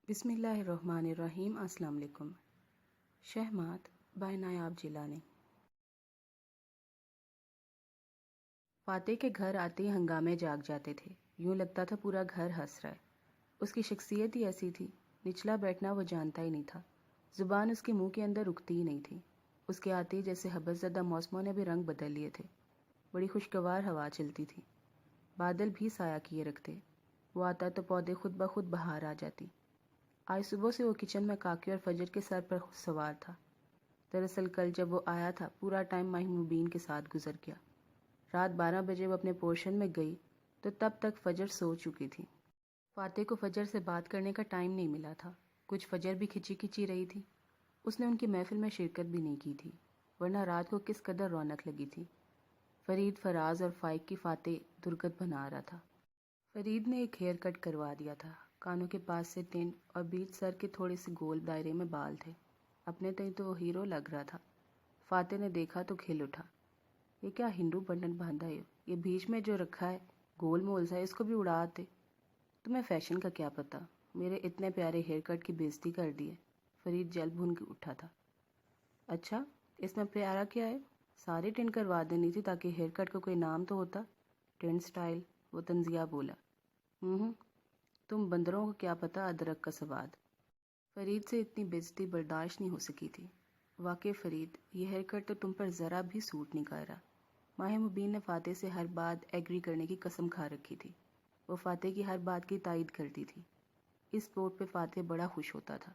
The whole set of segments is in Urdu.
بسم اللہ الرحمن الرحیم۔ السلام علیکم۔ شہمات بائے نایاب جیلانی۔ فاتح کے گھر آتے ہی ہنگامے جاگ جاتے تھے، یوں لگتا تھا پورا گھر ہنس رہا ہے۔ اس کی شخصیت ہی ایسی تھی، نچلا بیٹھنا وہ جانتا ہی نہیں تھا، زبان اس کے منہ کے اندر رکتی ہی نہیں تھی۔ اس کے آتے ہی جیسے حبس زدہ موسموں نے بھی رنگ بدل لیے تھے، بڑی خوشگوار ہوا چلتی تھی، بادل بھی سایہ کیے رکھتے، وہ آتا تو پودے خود بخود بہار آ جاتی۔ آج صبح سے وہ کچن میں کاکے اور فجر کے سر پر سوار تھا۔ دراصل کل جب وہ آیا تھا پورا ٹائم ماہی مبین کے ساتھ گزر گیا۔ رات 12 بجے وہ اپنے پورشن میں گئی تو تب تک فجر سو چکی تھی۔ فاتح کو فجر سے بات کرنے کا ٹائم نہیں ملا تھا، کچھ فجر بھی کھچی کھچی رہی تھی، اس نے ان کی محفل میں شرکت بھی نہیں کی تھی، ورنہ رات کو کس قدر رونق لگی تھی۔ فرید، فراز اور فائق کی فاتح درگت بنا رہا تھا۔ فرید نے ایک ہیئر کٹ کروا دیا تھا، کانوں کے پاس سے ٹنٹ اور بیچ سر کے تھوڑے سے گول دائرے میں بال تھے، اپنے تئیں تو وہ ہیرو لگ رہا تھا۔ فاتح نے دیکھا تو کھل اٹھا، یہ کیا ہندو پنڈت باندھا ہے، یہ بیچ میں جو رکھا ہے گول مول سا، اس کو بھی اڑا آتے۔ تمہیں فیشن کا کیا پتہ، میرے اتنے پیارے ہیئر کٹ کی بےزتی کر دی ہے۔ فرید جل بھن کے اٹھا تھا۔ اچھا، اس میں پیارا کیا ہے، ساری ٹنٹ کروا دینی تھی تاکہ ہیئر کٹ کا کوئی نام تو ہوتا۔ ٹنٹ سٹائل، وہ تنزیہ بولا۔ تم بندروں کو کیا پتہ ادرک کا سواد۔ فرید سے اتنی بےزتی برداشت نہیں ہو سکی تھی۔ واقعی فرید، یہ ہیئر کٹ تو تم پر ذرا بھی سوٹ نہیں کر رہا۔ ماہی مبین نے فاتح سے ہر بات ایگری کرنے کی قسم کھا رکھی تھی، وہ فاتح کی ہر بات کی تائید کرتی تھی۔ اس بوٹ پہ فاتح بڑا خوش ہوتا تھا۔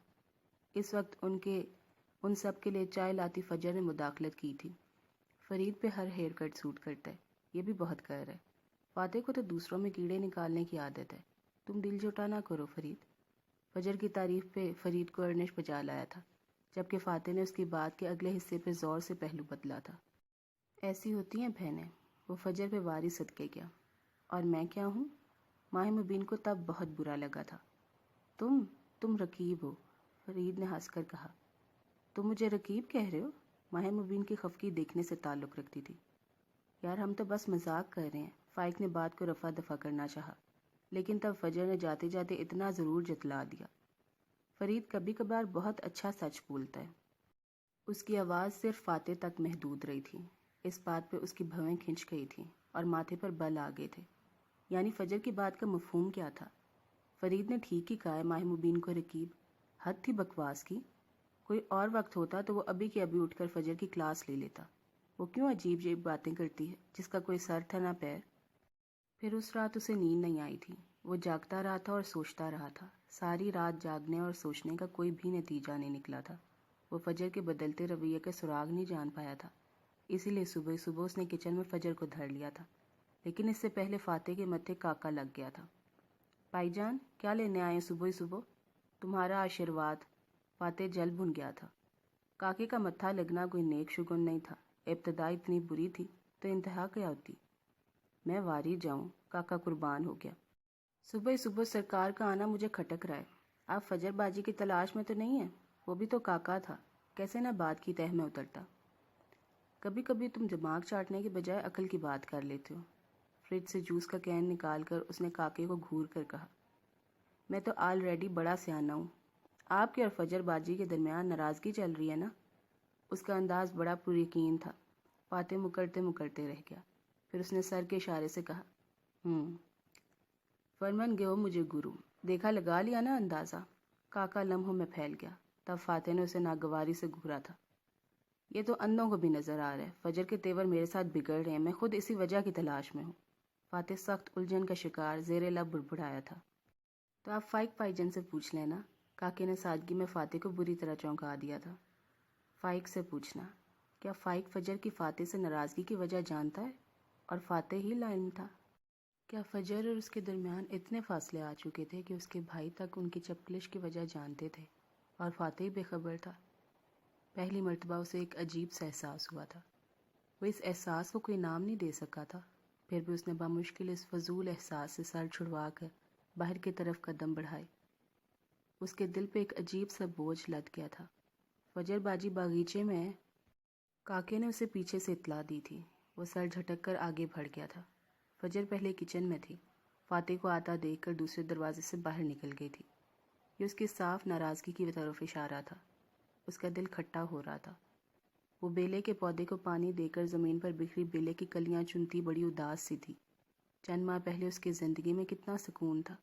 اس وقت ان سب کے لیے چائے لاتی فجر نے مداخلت کی تھی۔ فرید پہ ہر ہیئر کٹ سوٹ کرتا ہے، یہ بھی بہت کر ہے۔ فاتح کو تو دوسروں میں کیڑے نکالنے کی عادت ہے، تم دل جھوٹا نہ کرو فرید۔ فجر کی تعریف پہ فرید کو ارنش بجا لایا تھا، جبکہ فاتح نے اس کی بات کے اگلے حصے پہ زور سے پہلو بدلا تھا۔ ایسی ہوتی ہیں بہنیں، وہ فجر پہ واری صدقے گیا۔ اور میں کیا ہوں؟ ماہی مبین کو تب بہت برا لگا تھا۔ تم رقیب ہو، فرید نے ہنس کر کہا۔ تم مجھے رقیب کہہ رہے ہو؟ ماہی مبین کی خفگی دیکھنے سے تعلق رکھتی تھی۔ یار ہم تو بس مذاق کر رہے ہیں، فائق نے بات کو رفع دفع کرنا چاہا، لیکن تب فجر نے جاتے جاتے اتنا ضرور جتلا دیا۔ فرید کبھی کبھار بہت اچھا سچ بولتا ہے۔ اس کی آواز صرف فاتح تک محدود رہی تھی، اس بات پہ اس کی بھویں کھنچ گئی تھیں اور ماتھے پر بل آ گئے تھے۔ یعنی فجر کی بات کا مفہوم کیا تھا؟ فرید نے ٹھیک ہی کہا ہے ماہی مبین کو رقیب، حد تھی بکواس کی۔ کوئی اور وقت ہوتا تو وہ ابھی کے ابھی اٹھ کر فجر کی کلاس لے لیتا۔ وہ کیوں عجیب عجیب باتیں کرتی ہے جس کا کوئی سر تھا نہ پیر۔ پھر اس رات اسے نیند نہیں آئی تھی، وہ جاگتا رہا تھا اور سوچتا رہا تھا۔ ساری رات جاگنے اور سوچنے کا کوئی بھی نتیجہ نہیں نکلا تھا۔ وہ فجر کے بدلتے رویے کے سراغ نہیں جان پایا تھا، اسی لیے صبح صبح اس نے کچن میں فجر کو دھر لیا تھا، لیکن اس سے پہلے فاتح کے متھے کاکا لگ گیا تھا۔ بھائی جان، کیا لینے آئے صبح صبح؟ تمہارا آشیرواد۔ فاتح جل بھن گیا تھا۔ کاکے کا متھا لگنا کوئی نیک شگن نہیں تھا، ابتدا اتنی بری تھی تو انتہا کیا ہوتی۔ میں واری جاؤں، کاکا قربان ہو گیا۔ صبح صبح سرکار کا آنا مجھے کھٹک رہا ہے۔ آپ فجر باجی کی تلاش میں تو نہیں ہیں؟ وہ بھی تو کاکا تھا، کیسے نہ بات کی تہ میں اترتا۔ کبھی کبھی تم دماغ چاٹنے کے بجائے عقل کی بات کر لیتے ہو۔ فریج سے جوس کا کین نکال کر اس نے کاکے کو گھور کر کہا۔ میں تو آلریڈی بڑا سیانا ہوں، آپ کے اور فجر باجی کے درمیان ناراضگی چل رہی ہے نا؟ اس کا انداز بڑا پر یقین تھا۔ فاتح مکرتے رہ گیا، پھر اس نے سر کے اشارے سے کہا، فرمن گئو مجھے گرو، دیکھا لگا لیا نا اندازہ۔ کاکا لمحوں میں پھیل گیا، تب فاتح نے اسے ناگواری سے گھورا تھا۔ یہ تو اندھوں کو بھی نظر آ رہا ہے، فجر کے تیور میرے ساتھ بگڑ رہے ہیں، میں خود اسی وجہ کی تلاش میں ہوں۔ فاتح سخت الجھن کا شکار زیر لب بڑبڑایا تھا۔ تو آپ فائق بھائی جان سے پوچھ لینا، کاکے نے سادگی میں فاتح کو بری طرح چونکا دیا تھا۔ فائق سے پوچھنا؟ کیا فائق فجر کی فاتح سے ناراضگی کی وجہ جانتا ہے؟ اور فاتح ہی لائن تھا؟ کیا فجر اور اس کے درمیان اتنے فاصلے آ چکے تھے کہ اس کے بھائی تک ان کی چپکلش کی وجہ جانتے تھے اور فاتح ہی بے خبر تھا؟ پہلی مرتبہ اسے ایک عجیب سا احساس ہوا تھا۔ وہ اس احساس کو کوئی نام نہیں دے سکا تھا، پھر بھی اس نے بامشکل اس فضول احساس سے سر چھڑوا کر باہر کی طرف قدم بڑھائے۔ اس کے دل پہ ایک عجیب سا بوجھ لد گیا تھا۔ فجر باجی باغیچے میں ہے؟ کاکے نے اسے پیچھے سے اطلاع دی تھی۔ وہ سر جھٹک کر آگے بڑھ گیا تھا۔ فجر پہلے کچن میں تھی، فاتح کو آتا دیکھ کر دوسرے دروازے سے باہر نکل گئی تھی۔ یہ اس کی صاف ناراضگی کی طرف اشارہ تھا۔ اس کا دل کھٹا ہو رہا تھا۔ وہ بیلے کے پودے کو پانی دے کر زمین پر بکھری بیلے کی کلیاں چنتی بڑی اداس سی تھی۔ چند ماہ پہلے اس کی زندگی میں کتنا سکون تھا،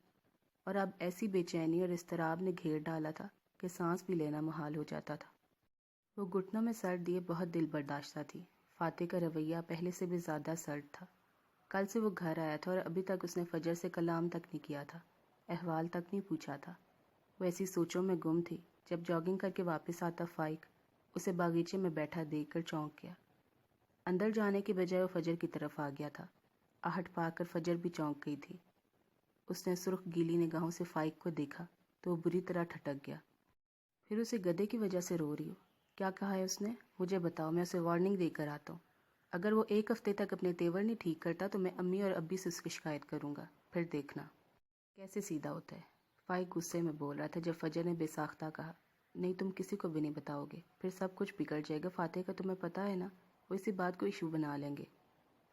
اور اب ایسی بے چینی اور اضطراب نے گھیر ڈالا تھا کہ سانس بھی لینا محال ہو جاتا تھا۔ وہ گھٹنوں میں سر دیے بہت دل برداشتہ تھی۔ فاتح کا رویہ پہلے سے بھی زیادہ سرد تھا۔ کل سے وہ گھر آیا تھا اور ابھی تک اس نے فجر سے کلام تک نہیں کیا تھا، احوال تک نہیں پوچھا تھا۔ وہ ایسی سوچوں میں گم تھی جب جاگنگ کر کے واپس آتا فائق اسے باغیچے میں بیٹھا دیکھ کر چونک گیا۔ اندر جانے کے بجائے وہ فجر کی طرف آ گیا تھا۔ آہٹ پا کر فجر بھی چونک گئی تھی۔ اس نے سرخ گیلی نگاہوں سے فائق کو دیکھا تو وہ بری طرح ٹھٹک گیا۔ پھر اسے گدے کی وجہ سے رو رہی ہو؟ کیا کہا ہے اس نے؟ مجھے بتاؤ، میں اسے وارننگ دے کر آتا ہوں۔ اگر وہ ایک ہفتے تک اپنے تیور نہیں ٹھیک کرتا تو میں امی اور ابی سے اس کی شکایت کروں گا، پھر دیکھنا کیسے سیدھا ہوتا ہے۔ فائق غصے میں بول رہا تھا جب فجر نے بے ساختہ کہا، نہیں تم کسی کو بھی نہیں بتاؤ گے، پھر سب کچھ بگڑ جائے گا۔ فاتح کا تمہیں پتہ ہے نا، وہ اسی بات کو ایشو بنا لیں گے۔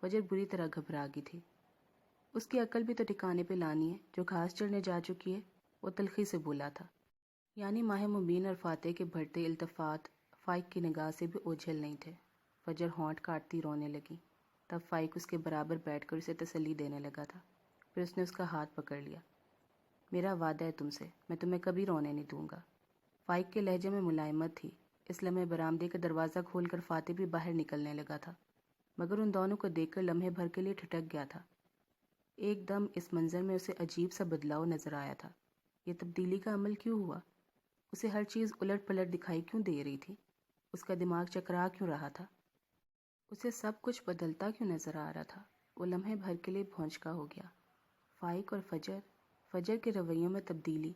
فجر بری طرح گھبرا گئی تھی۔ اس کی عقل بھی تو ٹھکانے پہ لانی ہے، جو گھاس چرنے جا چکی ہے۔ وہ تلخی سے بولا تھا، یعنی ماہ مبین اور فاتح کے بڑھتے التفات فائق کی نگاہ سے بھی اوجھل نہیں تھے۔ فجر ہونٹ کاٹتی رونے لگی۔ تب فائق اس کے برابر بیٹھ کر اسے تسلی دینے لگا تھا۔ پھر اس نے اس کا ہاتھ پکڑ لیا۔ میرا وعدہ ہے تم سے، میں تمہیں کبھی رونے نہیں دوں گا۔ فائق کے لہجے میں ملائمت تھی۔ اس لمحے برآمدے کا دروازہ کھول کر فاتح بھی باہر نکلنے لگا تھا، مگر ان دونوں کو دیکھ کر لمحے بھر کے لیے ٹھٹک گیا تھا۔ ایک دم اس منظر میں اسے عجیب سا بدلاؤ نظر آیا تھا۔ یہ تبدیلی کا عمل کیوں ہوا؟ اسے ہر چیز الٹ پلٹ دکھائی کیوں دے رہی تھی؟ اس کا دماغ چکرا کیوں رہا تھا؟ اسے سب کچھ بدلتا کیوں نظر آ رہا تھا؟ وہ لمحے بھر کے لیے بھونچکا ہو گیا۔ فائق اور فجر کے رویوں میں تبدیلی،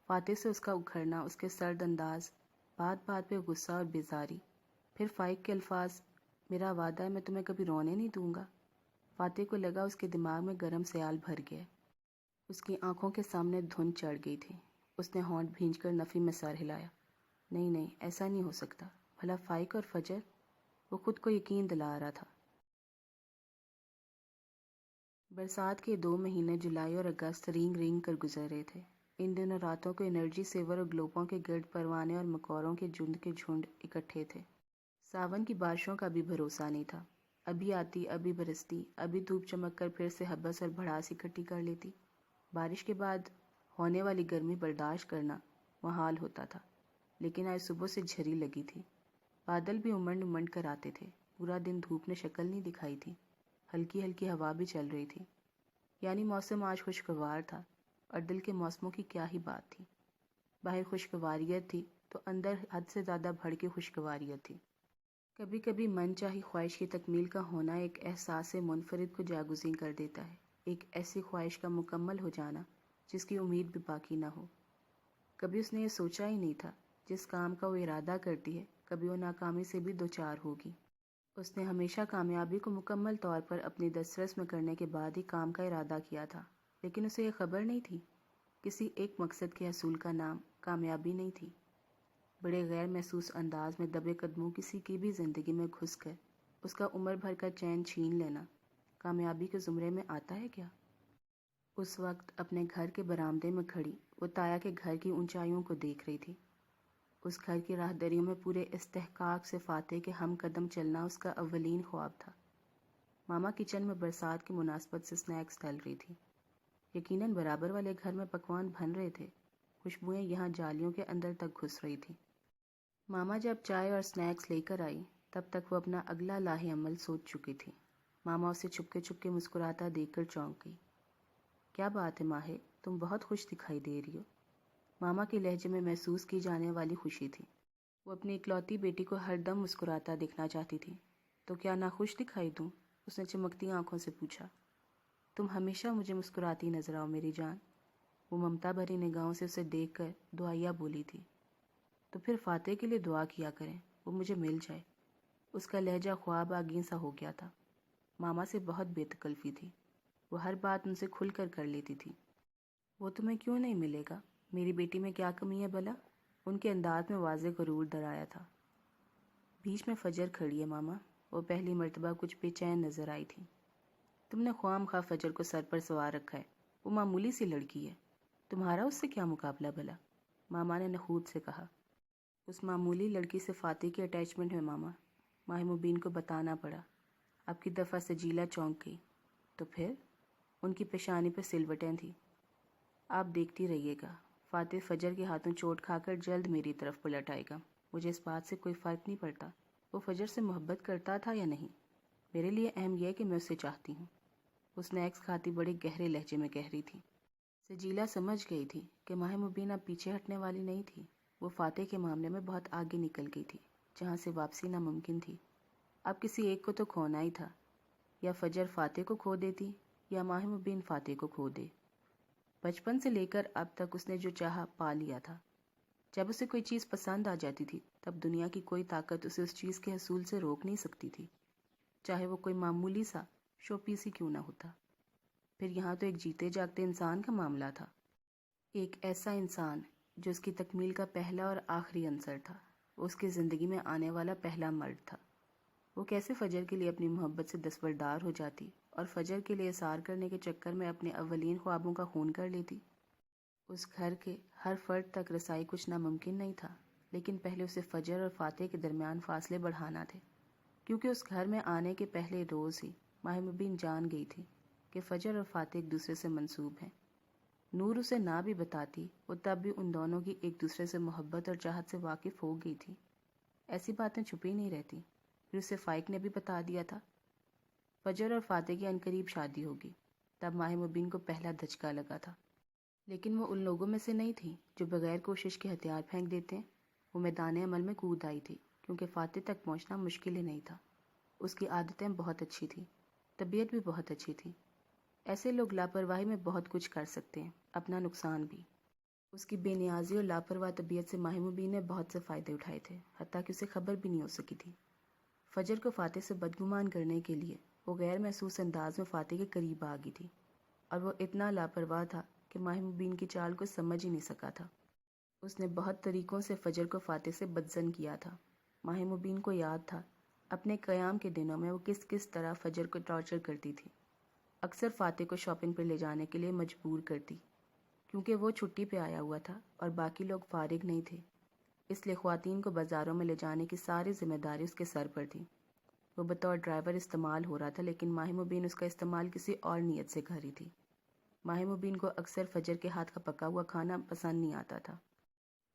فاتح سے اس کا اکھڑنا، اس کے سرد انداز، بات بات پہ غصہ اور بیزاری، پھر فائق کے الفاظ، میرا وعدہ ہے میں تمہیں کبھی رونے نہیں دوں گا۔ فاتح کو لگا اس کے دماغ میں گرم سیال بھر گیا۔ اس کی آنکھوں کے سامنے دھند چڑھ گئی تھی۔ اس نے ہونٹ بھینچ کر نفی میں سر ہلایا۔ نہیں نہیں، ایسا نہیں ہو سکتا۔ بھلا فائق اور فجر؟ وہ خود کو یقین دلا رہا تھا۔ برسات کے 2 مہینے جولائی اور اگست رینگ رینگ کر گزر رہے تھے۔ ان دنوں راتوں کو انرجی سیور اور گلوبوں کے گرد پروانے اور مکوروں کے جھنڈ اکٹھے تھے۔ ساون کی بارشوں کا بھی بھروسہ نہیں تھا، ابھی آتی ابھی برستی، ابھی دھوپ چمک کر پھر سے حبس اور بھڑاس اکٹھی کر لیتی۔ بارش کے بعد ہونے والی گرمی برداشت کرنا محال ہوتا تھا، لیکن آج صبح سے جھری لگی تھی۔ بادل بھی امنڈ امنڈ کر آتے تھے۔ پورا دن دھوپ نے شکل نہیں دکھائی تھی۔ ہلکی ہلکی ہوا بھی چل رہی تھی، یعنی موسم آج خوشگوار تھا، اور دل کے موسموں کی کیا ہی بات تھی۔ باہر خوشگواریت تھی تو اندر حد سے زیادہ بھڑکی خوشگواریت تھی۔ کبھی کبھی من چاہی خواہش کی تکمیل کا ہونا ایک احساس منفرد کو جاگزین کر دیتا ہے، ایک ایسی خواہش کا مکمل ہو جانا جس کی امید بھی باقی نہ ہو۔ کبھی اس نے یہ سوچا ہی نہیں تھا جس کام کا وہ ارادہ کرتی ہے کبھی وہ ناکامی سے بھی دوچار ہوگی۔ اس نے ہمیشہ کامیابی کو مکمل طور پر اپنی دسترس میں کرنے کے بعد ہی کام کا ارادہ کیا تھا، لیکن اسے یہ خبر نہیں تھی کسی ایک مقصد کے حصول کا نام کامیابی نہیں تھی۔ بڑے غیر محسوس انداز میں دبے قدموں کسی کی بھی زندگی میں گھس کر اس کا عمر بھر کا چین چھین لینا کامیابی کے زمرے میں آتا ہے کیا؟ اس وقت اپنے گھر کے برآمدے میں کھڑی وہ تایا کے گھر کی اونچائیوں کو دیکھ رہی تھی۔ اس گھر کی راہدریوں میں پورے استحقاق سے فاتح کے ہم قدم چلنا اس کا اولین خواب تھا۔ ماما کچن میں برسات کی مناسبت سے سنیکس ڈل رہی تھی۔ یقیناً برابر والے گھر میں پکوان بن رہے تھے۔ خوشبوئیں یہاں جالیوں کے اندر تک گھس رہی تھیں۔ ماما جب چائے اور سنیکس لے کر آئی تب تک وہ اپنا اگلا لاہ عمل سوچ چکی تھی۔ ماما اسے چھپکے مسکراتا دیکھ کر چونک گئی۔ کیا بات ہے ماہے، تم بہت خوش دکھائی دے رہی ہو۔ ماما کے لہجے میں محسوس کی جانے والی خوشی تھی۔ وہ اپنی اکلوتی بیٹی کو ہر دم مسکراتا دیکھنا چاہتی تھی۔ تو کیا ناخوش دکھائی دوں؟ اس نے چمکتی آنکھوں سے پوچھا۔ تم ہمیشہ مجھے مسکراتی نظر آؤ میری جان۔ وہ ممتا بھری نگاہوں سے اسے دیکھ کر دعائیا بولی تھی۔ تو پھر فاتح کے لیے دعا کیا کریں، وہ مجھے مل جائے۔ اس کا لہجہ خواب آگین سا ہو گیا تھا۔ ماما سے بہت بے تکلفی تھی، وہ ہر بات ان سے کھل کر لیتی تھی۔ وہ تمہیں کیوں نہیں ملے گا؟ میری بیٹی میں کیا کمی ہے بھلا؟ ان کے انداز میں واضح غرور درایا تھا۔ بیچ میں فجر کھڑی ہے ماما، وہ پہلی مرتبہ کچھ بے چین نظر آئی تھی۔ تم نے خواہ خواہ فجر کو سر پر سوار رکھا ہے، وہ معمولی سی لڑکی ہے، تمہارا اس سے کیا مقابلہ بھلا؟ ماما نے نخوت سے کہا۔ اس معمولی لڑکی سے فاتح کی اٹیچمنٹ ہے ماما، ماہ مبین کو بتانا پڑا۔ اب کی دفعہ سجیلا چونک گئی۔ تو پھر؟ ان کی پیشانی پہ سلوٹیں تھیں۔ آپ دیکھتی رہیے گا، فاتح فجر کے ہاتھوں چوٹ کھا کر جلد میری طرف پلٹ آئے گا۔ مجھے اس بات سے کوئی فرق نہیں پڑتا وہ فجر سے محبت کرتا تھا یا نہیں، میرے لیے اہم یہ ہے کہ میں اسے چاہتی ہوں۔ اس نیکس کھاتی بڑے گہرے لہجے میں کہہ رہی تھی۔ سجیلا سمجھ گئی تھی کہ ماہ مبین اب پیچھے ہٹنے والی نہیں تھی۔ وہ فاتح کے معاملے میں بہت آگے نکل گئی تھی، جہاں سے واپسی ناممکن تھی۔ اب کسی ایک کو تو کھونا ہی تھا، یا فجر فاتح کو کھو دیتی یا ماہ مبین فاتح کو کھو دے۔ بچپن سے لے کر اب تک اس نے جو چاہا پا لیا تھا۔ جب اسے کوئی چیز پسند آ جاتی تھی تب دنیا کی کوئی طاقت اسے اس چیز کے حصول سے روک نہیں سکتی تھی، چاہے وہ کوئی معمولی سا شو پیس ہی کیوں نہ ہوتا۔ پھر یہاں تو ایک جیتے جاگتے انسان کا معاملہ تھا، ایک ایسا انسان جو اس کی تکمیل کا پہلا اور آخری عنصر تھا۔ وہ اس کی زندگی میں آنے والا پہلا مرد تھا۔ وہ کیسے فجر کے لیے اپنی محبت سے دستبردار ہو جاتی اور فجر کے لیے اثار کرنے کے چکر میں اپنے اولین خوابوں کا خون کر لیتی۔ اس گھر کے ہر فرد تک رسائی کچھ ناممکن نہیں تھا، لیکن پہلے اسے فجر اور فاتح کے درمیان فاصلے بڑھانا تھے، کیونکہ اس گھر میں آنے کے پہلے روز ہی ماہ مبین جان گئی تھی کہ فجر اور فاتح ایک دوسرے سے منسوب ہیں۔ نور اسے نہ بھی بتاتی، وہ تب بھی ان دونوں کی ایک دوسرے سے محبت اور چاہت سے واقف ہو گئی تھی۔ ایسی باتیں چھپی نہیں رہتی۔ پھر اسے فائق نے بھی بتا دیا تھا فجر اور فاتح کی عنقریب شادی ہوگی۔ تب ماہ مبین کو پہلا دھچکا لگا تھا، لیکن وہ ان لوگوں میں سے نہیں تھی جو بغیر کوشش کے ہتھیار پھینک دیتے ہیں۔ وہ میدان عمل میں کود آئی تھی، کیونکہ فاتح تک پہنچنا مشکل ہی نہیں تھا۔ اس کی عادتیں بہت اچھی تھیں، طبیعت بھی بہت اچھی تھی۔ ایسے لوگ لاپرواہی میں بہت کچھ کر سکتے ہیں، اپنا نقصان بھی۔ اس کی بے نیازی اور لاپرواہ طبیعت سے ماہ مبین نے بہت سے فائدے اٹھائے تھے، حتیٰ کہ اسے خبر بھی نہیں ہو سکی تھی۔ فجر کو فاتح سے بدگمان کرنے کے لیے وہ غیر محسوس انداز میں فاتح کے قریب آ گئی تھی، اور وہ اتنا لاپرواہ تھا کہ ماہ مبین کی چال کو سمجھ ہی نہیں سکا تھا۔ اس نے بہت طریقوں سے فجر کو فاتح سے بدظن کیا تھا۔ ماہ مبین کو یاد تھا اپنے قیام کے دنوں میں وہ کس طرح فجر کو ٹارچر کرتی تھی۔ اکثر فاتح کو شاپنگ پہ لے جانے کے لیے مجبور کرتی، کیونکہ وہ چھٹی پہ آیا ہوا تھا اور باقی لوگ فارغ نہیں تھے، اس لیے خواتین کو بازاروں میں لے جانے کی ساری ذمہ داری اس کے سر پر تھی۔ وہ بطور ڈرائیور استعمال ہو رہا تھا، لیکن ماہ مبین اس کا استعمال کسی اور نیت سے کر رہی تھی۔ ماہ مبین کو اکثر فجر کے ہاتھ کا پکا ہوا کھانا پسند نہیں آتا تھا۔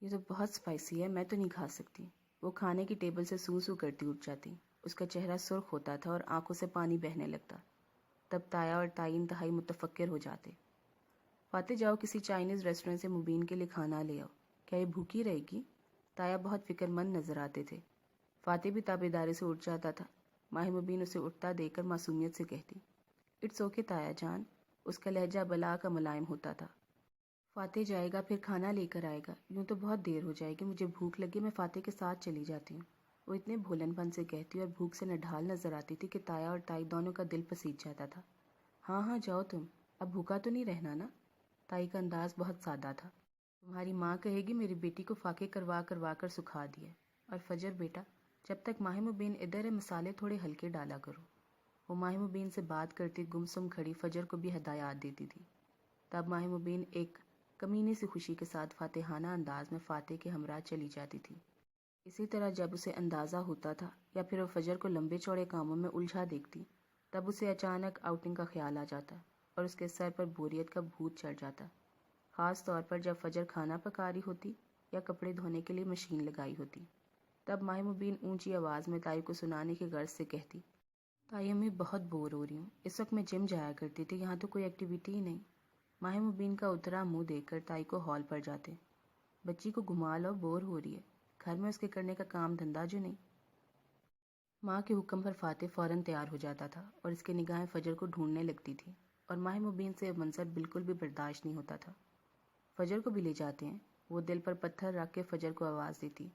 یہ تو بہت اسپائسی ہے، میں تو نہیں کھا سکتی۔ وہ کھانے کی ٹیبل سے سو سو کرتی اٹھ جاتی۔ اس کا چہرہ سرخ ہوتا تھا اور آنکھوں سے پانی بہنے لگتا۔ تب تایا اور تائی انتہائی متفکر ہو جاتے۔ فاتح جاؤ کسی چائنیز ریسٹورنٹ سے مبین کے لیے کھانا لے آؤ، کیا یہ بھوکی رہے گی؟ تایا بہت فکر مند نظر آتے تھے۔ فاتح بھی تابعداری سے اٹھ جاتا تھا۔ ماہ مبین اسے اٹھتا دیکھ کر معصومیت سے کہتی، اٹس اوکے تایا جان۔ اس کا لہجہ بلا کا ملائم ہوتا تھا۔ فاتح جائے گا پھر کھانا لے کر آئے گا، یوں تو بہت دیر ہو جائے گی، مجھے بھوک لگی، میں فاتح کے ساتھ چلی جاتی ہوں۔ وہ اتنے بھولن پن سے کہتی اور بھوک سے نڈھال نظر آتی تھی کہ تایا اور تائی دونوں کا دل پسیج جاتا تھا۔ ہاں ہاں جاؤ تم، اب بھوکا تو نہیں رہنا نا؟ تائی کا انداز بہت سادہ تھا۔ تمہاری ماں کہے گی میری بیٹی کو فاقے کروا کر سکھا دیے۔ اور فجر بیٹا، جب تک ماہ مبین ادھر ہے مسالے تھوڑے ہلکے ڈالا کرو۔ وہ ماہ مبین سے بات کرتی گمسم کھڑی فجر کو بھی ہدایات دیتی تھی۔ تب ماہ مبین ایک کمینی سی خوشی کے ساتھ فاتحانہ انداز میں فاتح کے ہمراہ چلی جاتی تھی۔ اسی طرح جب اسے اندازہ ہوتا تھا یا پھر وہ فجر کو لمبے چوڑے کاموں میں الجھا دیکھتی، تب اسے اچانک آؤٹنگ کا خیال آ جاتا اور اس کے سر پر بوریت کا بھوت چڑھ جاتا، خاص طور پر جب فجر کھانا پکا رہی ہوتی یا کپڑے دھونے کے لیے مشین لگائی ہوتی۔ تب ماہ مبین اونچی آواز میں تائی کو سنانے کی غرض سے کہتی، تائی امی بہت بور ہو رہی ہوں، اس وقت میں جم جایا کرتی تھی، یہاں تو کوئی ایکٹیویٹی ہی نہیں۔ ماہ مبین کا اترا منہ دیکھ کر تائی کو ہال پر جاتے، بچی کو گھما لو، بور ہو رہی ہے، گھر میں اس کے کرنے کا کام دھندا جو نہیں۔ ماں کے حکم پر فاتح فوراً تیار ہو جاتا تھا اور اس کی نگاہیں فجر کو ڈھونڈنے لگتی تھی، اور ماہ مبین سے منظر بالکل بھی برداشت نہیں ہوتا تھا۔ فجر کو بھی لے جاتے ہیں، وہ دل پر پتھر رکھ کے فجر کو آواز دیتی۔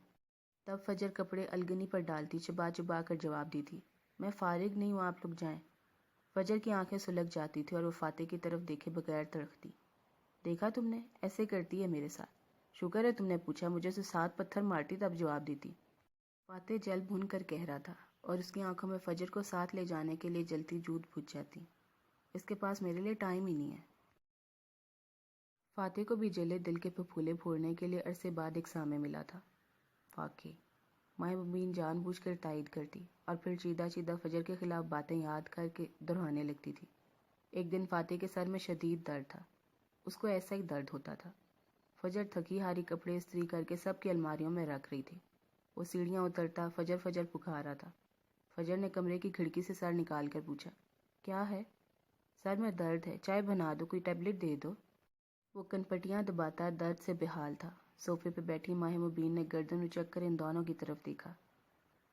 تب فجر کپڑے الگنی پر ڈالتی، چبا چبا کر جواب دیتی، میں فارغ نہیں ہوں، آپ لوگ جائیں۔ فجر کی آنکھیں سلگ جاتی تھی اور وہ فاتح کی طرف دیکھے بغیر تڑپتی۔ دیکھا تم نے، ایسے کرتی ہے میرے ساتھ، شکر ہے تم نے پوچھا، مجھے سے 7 پتھر مارتی تب جواب دیتی۔ فاتح جل بھن کر کہہ رہا تھا اور اس کی آنکھوں میں فجر کو ساتھ لے جانے کے لیے جلتی جود بجھ جاتی۔ اس کے پاس میرے لیے ٹائم ہی نہیں ہے۔ فاتح کو بھی جلے دل کے پھپھولے پھوڑنے کے لیے عرصے بعد ایک سامع ملا تھا۔ واقعی ماہ مبین جان بوجھ کر تائید کرتی اور پھر چیدہ چیدہ فجر کے خلاف باتیں یاد کر کے دہرانے لگتی تھی۔ ایک دن فاتح کے سر میں شدید درد تھا۔ اس کو ایسا ہی درد ہوتا تھا۔ فجر تھکی ہاری کپڑے استری کر کے سب کی الماریوں میں رکھ رہی تھی۔ وہ سیڑھیاں اترتا فجر فجر پکارا تھا۔ فجر نے کمرے کی کھڑکی سے سر نکال کر پوچھا، کیا ہے؟ سر میں درد ہے، چائے بنا دو، کوئی ٹیبلٹ دے دو۔ وہ کنپٹیاں دباتا درد سے بحال تھا۔ صوفے پہ بیٹھی ماہ مبین نے گردن اچک کر ان دونوں کی طرف دیکھا۔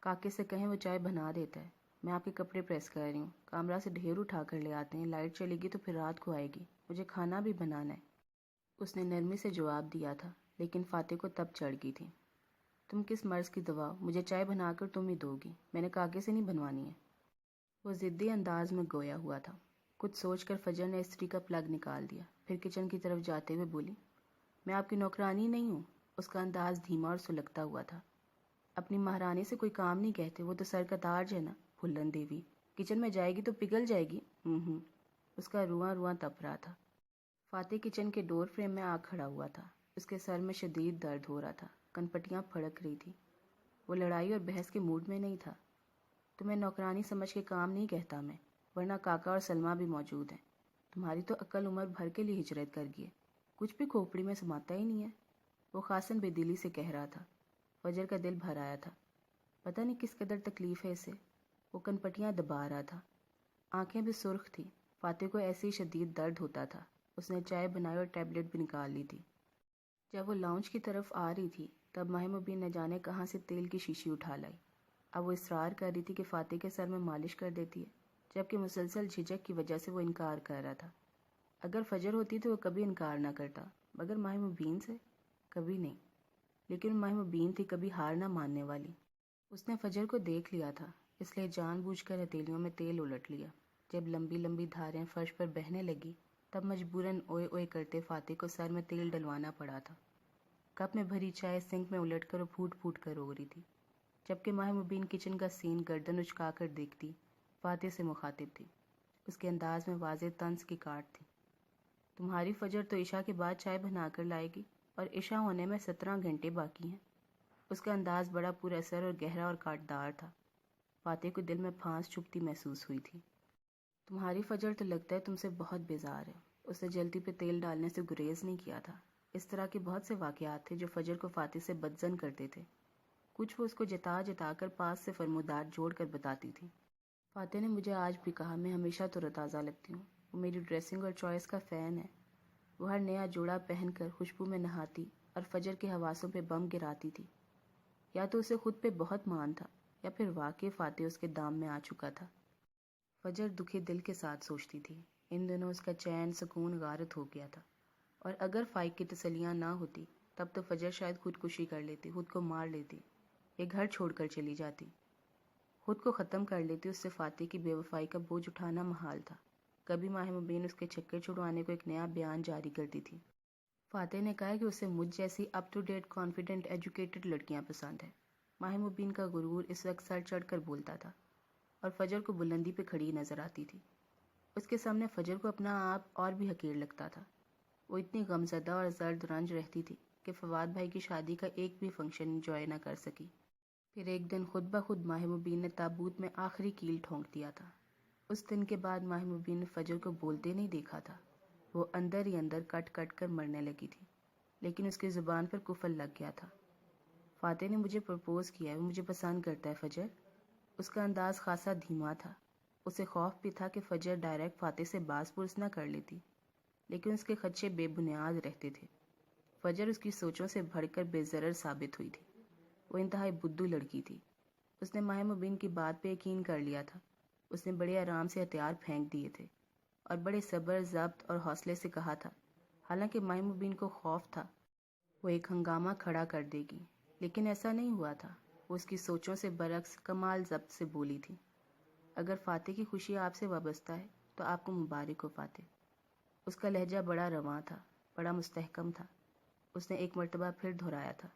کاکے سے کہیں وہ چائے بنا دیتا ہے، میں آپ کے کپڑے پریس کر رہی ہوں، کامرہ سے ڈھیر اٹھا کر لے آتے ہیں، لائٹ چلے گی تو پھر رات کو آئے گی، مجھے کھانا بھی بنانا ہے۔ اس نے نرمی سے جواب دیا تھا، لیکن فاتح کو تب چڑھ گئی تھی۔ تم کس مرض کی دوا، مجھے چائے بنا کر تم ہی دو گی، میں نے کاکے سے نہیں بنوانی ہے۔ وہ ضدی انداز میں گویا ہوا تھا۔ کچھ سوچ کر فجر نے استری کا پلگ نکال دیا، پھر کچن کی طرف جاتے ہوئے بولی، میں آپ کی نوکرانی نہیں ہوں۔ اس کا انداز دھیما اور سلگتا ہوا تھا۔ اپنی مہارانی سے کوئی کام نہیں کہتے، وہ تو سر کا تاج ہے نا، پھلن دیوی۔ کچن میں جائے گی تو پگھل جائے گی۔ اس کا رواں رواں تپ رہا تھا۔ فاتح کچن کے ڈور فریم میں آ کھڑا ہوا تھا۔ اس کے سر میں شدید درد ہو رہا تھا، کنپٹیاں پھڑک رہی تھی۔ وہ لڑائی اور بحث کے موڈ میں نہیں تھا۔ تمہیں نوکرانی سمجھ کے کام نہیں کہتا میں، ورنہ کاکا اور سلمہ بھی موجود ہیں۔ تمہاری تو عقل عمر بھر کے لیے ہجرت کر گئی ہے، کچھ بھی کھوپڑی میں سماتا ہی نہیں ہے۔ وہ خاصن بے دلی سے کہہ رہا تھا۔ فجر کا دل بھر آیا تھا۔ پتہ نہیں کس قدر تکلیف ہے اسے۔ وہ کنپٹیاں دبا رہا تھا، آنکھیں بھی سرخ تھی۔ فاتح کو ایسے ہی شدید درد ہوتا تھا۔ اس نے چائے بنائی اور ٹیبلٹ بھی نکال لی تھی۔ جب وہ لاؤنج کی طرف آ رہی تھی تب ماہ مبین نہ جانے کہاں سے تیل کی شیشی اٹھا لائی۔ اب وہ اصرار کر رہی تھی کہ فاتح کے سر میں مالش کر دیتی ہے، جبکہ مسلسل جھجک کی وجہ سے وہ انکار کر رہا تھا۔ اگر فجر ہوتی تو وہ کبھی انکار نہ کرتا، مگر ماہ مبین سے کبھی نہیں۔ لیکن ماہ مبین تھی کبھی ہار نہ ماننے والی۔ اس نے فجر کو دیکھ لیا تھا، اس لیے جان بوجھ کر ہتھیلیوں میں تیل الٹ لیا۔ جب لمبی لمبی دھاریں فرش پر بہنے لگی تب مجبوراً اوئے اوئے کرتے فاتح کو سر میں تیل ڈلوانا پڑا تھا۔ کپ میں بھری چائے سنک میں الٹ کر وہ پھوٹ پھوٹ کر رو رہی تھی، جبکہ ماہ مبین کچن کا سین گردن اچکا کر دیکھتی فاتح سے مخاطب تھی۔ اس کے انداز میں واضح طنز کی کاٹ تھی۔ تمہاری فجر تو عشاء کے بعد چائے بنا کر لائے گی، اور عشاء ہونے میں 17 گھنٹے باقی ہیں۔ اس کا انداز بڑا پر اثر اور گہرا اور کاٹدار تھا۔ فاتح کو دل میں پھانس چھپتی محسوس ہوئی تھی۔ تمہاری فجر تو لگتا ہے تم سے بہت بیزار ہے۔ اس نے جلدی پہ تیل ڈالنے سے گریز نہیں کیا تھا۔ اس طرح کے بہت سے واقعات تھے جو فجر کو فاتح سے بدظن کرتے تھے۔ کچھ وہ اس کو جتا جتا کر پاس سے فرمودات جوڑ کر بتاتی تھی۔ فاتح نے مجھے آج بھی کہا میں ہمیشہ تروتازہ لگتی ہوں۔ وہ میری ڈریسنگ اور چوائس کا فین ہے۔ وہ ہر نیا جوڑا پہن کر خوشبو میں نہاتی اور فجر کے حواسوں پہ بم گراتی تھی۔ یا تو اسے خود پہ بہت مان تھا، یا پھر واقعی فاتح اس کے دام میں آ چکا تھا۔ فجر دکھی دل کے ساتھ سوچتی تھی۔ ان دنوں اس کا چین سکون غارت ہو گیا تھا، اور اگر فائق کی تسلیاں نہ ہوتی تب تو فجر شاید خودکشی کر لیتی، خود کو مار لیتی، یہ گھر چھوڑ کر چلی جاتی، خود کو ختم کر لیتی۔ اس سے فاتح کی بے وفائی کا بوجھ اٹھانا محال تھا۔ کبھی ماہ مبین اس کے چکر چھڑوانے کو ایک نیا بیان جاری کرتی تھی۔ فاتح نے کہا کہ اسے مجھ جیسی up to date confident educated لڑکیاں پسند ہیں۔ ماہ مبین کا غرور اس وقت سر چڑھ کر بولتا تھا، اور فجر کو بلندی پہ کھڑی نظر آتی تھی۔ اس کے سامنے فجر کو اپنا آپ اور بھی حقیر لگتا تھا۔ وہ اتنی غمزدہ اور زرد رنج رہتی تھی کہ فواد بھائی کی شادی کا ایک بھی فنکشن انجوائے نہ کر سکی۔ پھر ایک دن خود بخود ماہ مبین نے تابوت میں آخری کیل ٹھونک دیا تھا۔ اس دن کے بعد ماہ مبین نے فجر کو بولتے نہیں دیکھا تھا۔ وہ اندر ہی اندر کٹ کٹ کر مرنے لگی تھی، لیکن اس کی زبان پر کفل لگ گیا تھا۔ فاتح نے مجھے پرپوز کیا ہے، وہ مجھے پسند کرتا ہے فجر۔ اس کا انداز خاصا دھیما تھا۔ اسے خوف بھی تھا کہ فجر ڈائریکٹ فاتح سے باز پرس نہ کر لیتی، لیکن اس کے خدشے بے بنیاد رہتے تھے۔ فجر اس کی سوچوں سے بڑھ کر بے ضرر ثابت ہوئی تھی۔ وہ انتہائی بدو لڑکی تھی۔ اس نے ماہ مبین کی بات پہ یقین کر لیا تھا۔ اس نے بڑے آرام سے ہتھیار پھینک دیے تھے اور بڑے صبر، ضبط اور حوصلے سے کہا تھا، حالانکہ ماہ مبین کو خوف تھا وہ ایک ہنگامہ کھڑا کر دے گی، لیکن ایسا نہیں ہوا تھا۔ وہ اس کی سوچوں سے برعکس کمال ضبط سے بولی تھی، اگر فاتح کی خوشی آپ سے وابستہ ہے تو آپ کو مبارک ہو فاتح۔ اس کا لہجہ بڑا رواں تھا، بڑا مستحکم تھا۔ اس نے ایک مرتبہ پھر دہرایا تھا،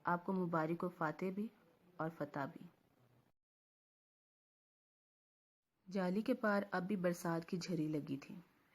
آپ کو مبارک ہو فاتح بھی اور فتح بھی۔ جالی کے پار اب بھی برسات کی جھری لگی تھی۔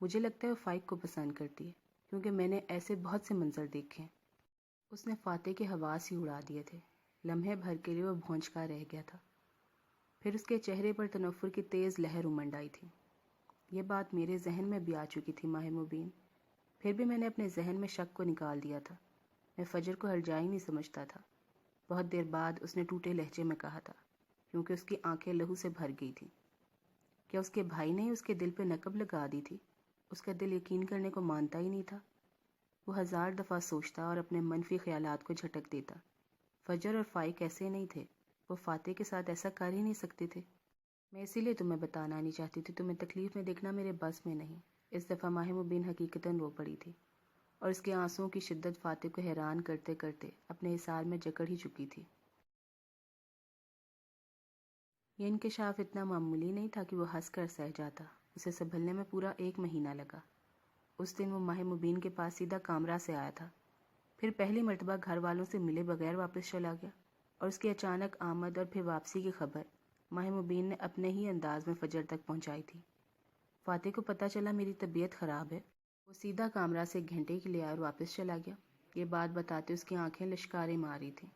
مجھے لگتا ہے وہ فائق کو پسند کرتی ہے، کیونکہ میں نے ایسے بہت سے منظر دیکھے ہیں۔ اس نے فاتح کے حواس ہی اڑا دیے تھے۔ لمحے بھر کے لیے وہ بھونچکا رہ گیا تھا، پھر اس کے چہرے پر تنفر کی تیز لہر امنڈ آئی تھی۔ یہ بات میرے ذہن میں بھی آ چکی تھی ماہ مبین، پھر بھی میں نے اپنے ذہن میں شک کو نکال دیا تھا۔ میں فجر کو ہرجائی نہیں سمجھتا تھا۔ بہت دیر بعد اس نے ٹوٹے لہجے میں کہا تھا، کیونکہ اس کی آنکھیں لہو سے بھر گئی تھیں۔ کیا اس کے بھائی نے اس کے دل پہ نقب لگا دی تھی؟ اس کا دل یقین کرنے کو مانتا ہی نہیں تھا۔ وہ 1000 دفعہ سوچتا اور اپنے منفی خیالات کو جھٹک دیتا۔ فجر اور فائق ایسے نہیں تھے، وہ فاتح کے ساتھ ایسا کر ہی نہیں سکتے تھے۔ میں اسی لیے تمہیں بتانا نہیں چاہتی تھی، تمہیں تکلیف میں دیکھنا میرے بس میں نہیں۔ اس دفعہ ماہ مبین حقیقتاً رو پڑی تھی، اور اس کے آنسوؤں کی شدت فاتح کو حیران کرتے کرتے اپنے حصار میں جکڑ ہی چکی تھی۔ یہ انکشاف اتنا معمولی نہیں تھا کہ وہ ہنس کر سہ جاتا، اسے سنبھلنے میں پورا 1 مہینہ لگا۔ اس دن وہ ماہ مبین کے پاس سیدھا کامرہ سے آیا تھا، پھر پہلی مرتبہ گھر والوں سے ملے بغیر واپس چلا گیا، اور اس کی اچانک آمد اور پھر واپسی کی خبر ماہ مبین نے اپنے ہی انداز میں فجر تک پہنچائی تھی۔ فاتح کو پتہ چلا میری طبیعت خراب ہے، وہ سیدھا کامرہ سے 1 گھنٹے کے لیے آیا اور واپس چلا گیا۔ یہ بات بتاتے اس کی آنکھیں لشکاریں مار رہی تھیں۔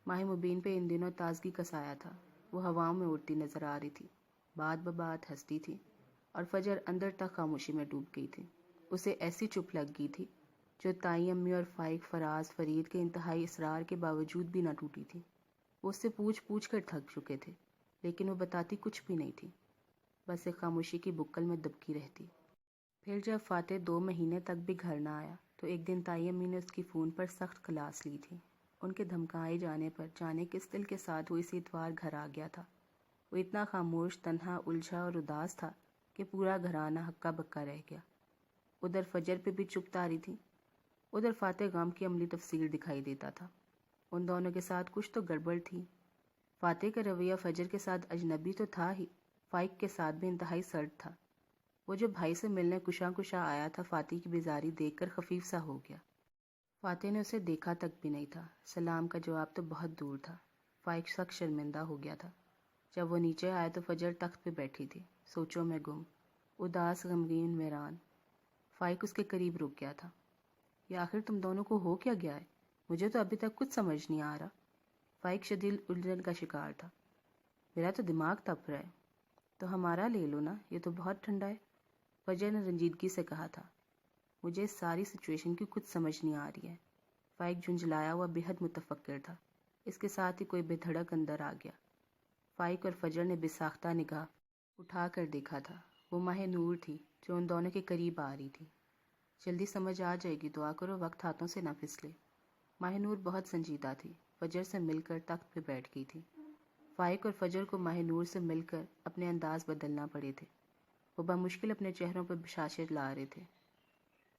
ماہ مبین پہ ان دنوں تازگی کا سایہ تھا، وہ ہواؤں میں اڑتی نظر آ رہی تھی، بات ببات ہنستی تھی، اور فجر اندر تک خاموشی میں ڈوب گئی تھی۔ اسے ایسی چپ لگ گئی تھی جو تائی امی اور فائق فراز فرید کے انتہائی اصرار کے باوجود بھی نہ ٹوٹی تھی۔ وہ اس سے پوچھ پوچھ کر تھک چکے تھے، لیکن وہ بتاتی کچھ بھی نہیں تھی، بس ایک خاموشی کی بکل میں دبکی رہتی۔ پھر جب فاتح 2 مہینے تک بھی گھر نہ آیا تو ایک دن تائی امی نے اس کی فون پر سخت کلاس لی تھی۔ ان کے دھمکائے جانے پر جانے کس دل کے ساتھ وہ اسی اتوار گھر آ گیا تھا۔ وہ اتنا خاموش، تنہا، الجھا اور اداس تھا کہ پورا گھرانہ ہکا بکا رہ گیا۔ ادھر فجر پہ بھی چپ تاری تھی، ادھر فاتح غم کی عملی تفصیل دکھائی دیتا تھا۔ ان دونوں کے ساتھ کچھ تو گڑبڑ تھی۔ فاتح کا رویہ فجر کے ساتھ اجنبی تو تھا ہی، فائق کے ساتھ بھی انتہائی سرد تھا۔ وہ جو بھائی سے ملنے کشاں کشاں آیا تھا، فاتح کی بیزاری دیکھ کر خفیف سا ہو گیا۔ فاتح نے اسے دیکھا تک بھی نہیں تھا، سلام کا جواب تو بہت دور تھا۔ فائق سخت شرمندہ ہو گیا تھا۔ جب وہ نیچے آیا تو فجر تخت پہ بیٹھی تھی، سوچوں میں گم، اداس، غمگین، ویران۔ فائق اس کے قریب رک گیا تھا۔ یہ آخر تم دونوں کو ہو کیا گیا ہے؟ مجھے تو ابھی تک کچھ سمجھ نہیں آ رہا۔ فائق شدید الجھن کا شکار تھا۔ میرا تو دماغ تپ رہا ہے۔ تو ہمارا لے لو نا، یہ تو بہت ٹھنڈا ہے، فجر نے رنجیدگی سے کہا تھا۔ مجھے اس ساری سچویشن کی کچھ سمجھ نہیں آ رہی ہے۔ فائق جھنجھلایا ہوا بے حد متفکر تھا، اس کے ساتھ ہی کوئی بے دھڑک اندر آ گیا۔ فائق اور فجر نے بے ساختہ نگاہ اٹھا کر دیکھا تھا۔ وہ ماہ نور تھی جو ان دونوں کے قریب آ رہی تھی۔ جلدی سمجھ آ جائے گی، دعا کرو وقت ہاتھوں سے نہ پھسلے۔ ماہ نور بہت سنجیدہ تھی، فجر سے مل کر تخت پہ بیٹھ گئی تھی۔ فائق اور فجر کو ماہ نور سے مل کر اپنے انداز بدلنا پڑے تھے۔ وہ بمشکل اپنے چہروں پر بشاشت لا رہے تھے۔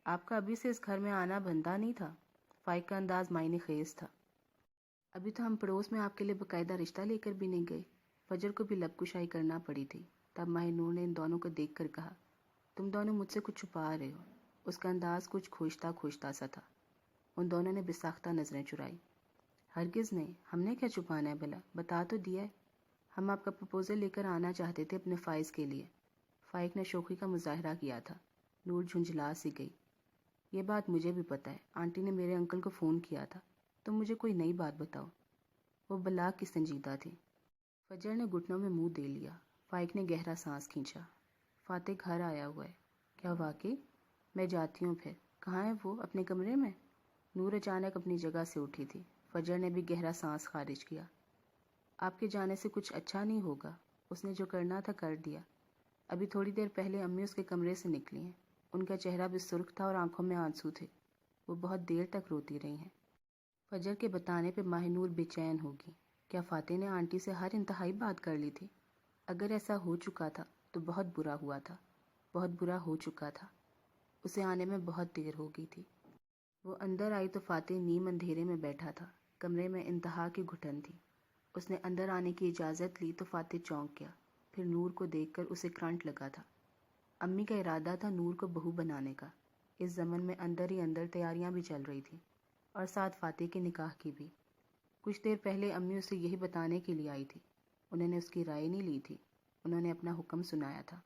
آپ کا ابھی سے اس گھر میں آنا بنتا نہیں تھا؟ فائق کا انداز معنی خیز تھا۔ ابھی تو ہم پڑوس میں آپ کے لیے باقاعدہ رشتہ لے کر بھی نہیں گئے۔ فجر کو بھی لب کشائی کرنا پڑی تھی۔ تب ماہ نور نے ان دونوں کو دیکھ کر کہا، تم دونوں مجھ سے کچھ چھپا رہے ہو۔ اس کا انداز کچھ کھوجتا کھوجتا سا تھا۔ ان دونوں نے بے ساختہ نظریں چرائی۔ ہرگز نہیں، ہم نے کیا چھپانا ہے بھلا، بتا تو دیا ہے۔ ہم آپ کا پرپوزل لے کر آنا چاہتے تھے اپنے فائز کے لیے۔ فائق نے شوخی کا مظاہرہ کیا تھا۔ نور جھنجھلا سی گئی۔ یہ بات مجھے بھی پتہ ہے، آنٹی نے میرے انکل کو فون کیا تھا، تم مجھے کوئی نئی بات بتاؤ۔ وہ بلا کی سنجیدہ تھی۔ فجر نے گھٹنوں میں منہ دے لیا۔ فائق نے گہرا سانس کھینچا۔ فاتح گھر آیا ہوا ہے؟ کیا واقعی؟ میں جاتی ہوں پھر۔ کہاں ہے وہ؟ اپنے کمرے میں؟ نور اچانک اپنی جگہ سے اٹھی تھی۔ فجر نے بھی گہرا سانس خارج کیا۔ آپ کے جانے سے کچھ اچھا نہیں ہوگا، اس نے جو کرنا تھا کر دیا۔ ابھی تھوڑی دیر پہلے امی اس کے کمرے سے نکلی ہیں، ان کا چہرہ بھی سرخ تھا اور آنکھوں میں آنسو تھے، وہ بہت دیر تک روتی رہی ہیں۔ فجر کے بتانے پہ ماہ نور بے چین ہوگی۔ کیا فاتح نے آنٹی سے ہر انتہائی بات کر لی تھی؟ اگر ایسا ہو چکا تھا تو بہت برا ہوا تھا، بہت برا ہو چکا تھا۔ اسے آنے میں بہت دیر ہو گئی تھی۔ وہ اندر آئی تو فاتح نیم اندھیرے میں بیٹھا تھا، کمرے میں انتہا کی گھٹن تھی۔ اس نے اندر آنے کی اجازت لی تو فاتح چونک گیا، پھر نور کو دیکھ کر اسے کرنٹ لگا تھا۔ امی کا ارادہ تھا نور کو بہو بنانے کا۔ اس زمن میں اندر ہی اندر تیاریاں بھی چل رہی تھیں، اور ساتھ فاتح کے نکاح کی بھی۔ کچھ دیر پہلے امی اسے یہی بتانے کے لیے آئی تھی، انہوں نے اس کی رائے نہیں لی تھی، انہوں نے اپنا حکم سنایا تھا۔